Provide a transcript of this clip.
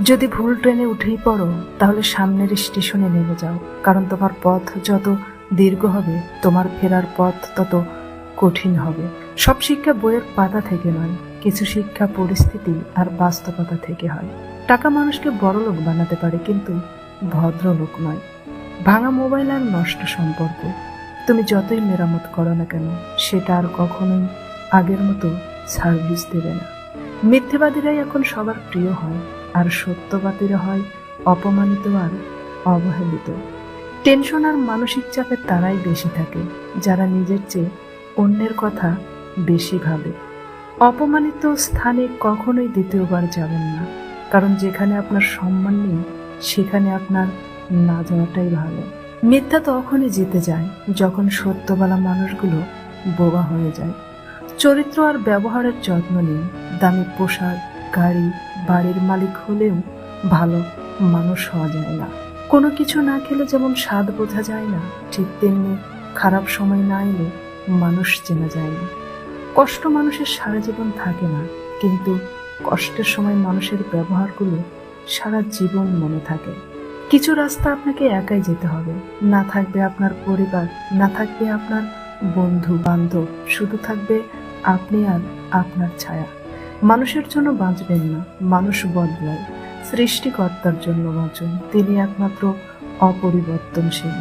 যদি ভুল ট্রেনে উঠেই পড়ো, তাহলে সামনের স্টেশনে নেমে যাও, কারণ তোমার পথ যত দীর্ঘ হবে তোমার ফেরার পথ তত কঠিন হবে। সব শিক্ষা বইয়ের পাতা থেকে নয়, কিছু শিক্ষা পরিস্থিতি আর বাস্তবতা থেকে হয়। টাকা মানুষকে বড়লোক বানাতে পারে, কিন্তু ভদ্রলোক নয়। ভাঙা মোবাইল আর নষ্ট সম্পর্ক তুমি যতই মেরামত করো না কেন, সেটা আর কখনোই আগের মতো সার্ভিস দেবে না। মিথ্যেবাদীরাই এখন সবার প্রিয় হয়, আর সত্যবাদীরা হয় অপমানিত আর অবহেলিত। টেনশন আর মানসিক চাপে তারাই বেশি থাকে, যারা নিজের চেয়ে অন্যের কথা বেশি ভাবে। অপমানিত স্থানে কখনোই দ্বিতীয়বার যাবেন না, কারণ যেখানে আপনার সম্মান নেই সেখানে আপনার না যাওয়াটাই ভালো। মিথ্যা তখনই জিতে যায় যখন সত্য বলা মানুষগুলো বোবা হয়ে যায়। চরিত্র আর ব্যবহারের যত্ন নিন। দামি পোশাক, গাড়ি, বাড়ির মালিক হলেও ভালো মানুষ হওয়া যায় না। কোনো কিছু না খেলে যেমন স্বাদ বোঝা যায় না, ঠিক তেমনি খারাপ সময় না এলে মানুষ চেনা যায় না। কষ্ট মানুষের সারা জীবন থাকে না, কিন্তু কষ্টের সময় মানুষের ব্যবহারগুলো সারা জীবন মনে থাকে। কিছু রাস্তা আপনাকে একাই যেতে হবে, না থাকবে আপনার পরিবার, না থাকবে আপনার বন্ধু বান্ধব, শুধু থাকবে আপনি আর আপনার ছায়া। মানুষের জন্য বাঁচবেন না, মানুষ বদলায়। সৃষ্টিকর্তার জন্য বাঁচুন, তিনি একমাত্র অপরিবর্তনশীল।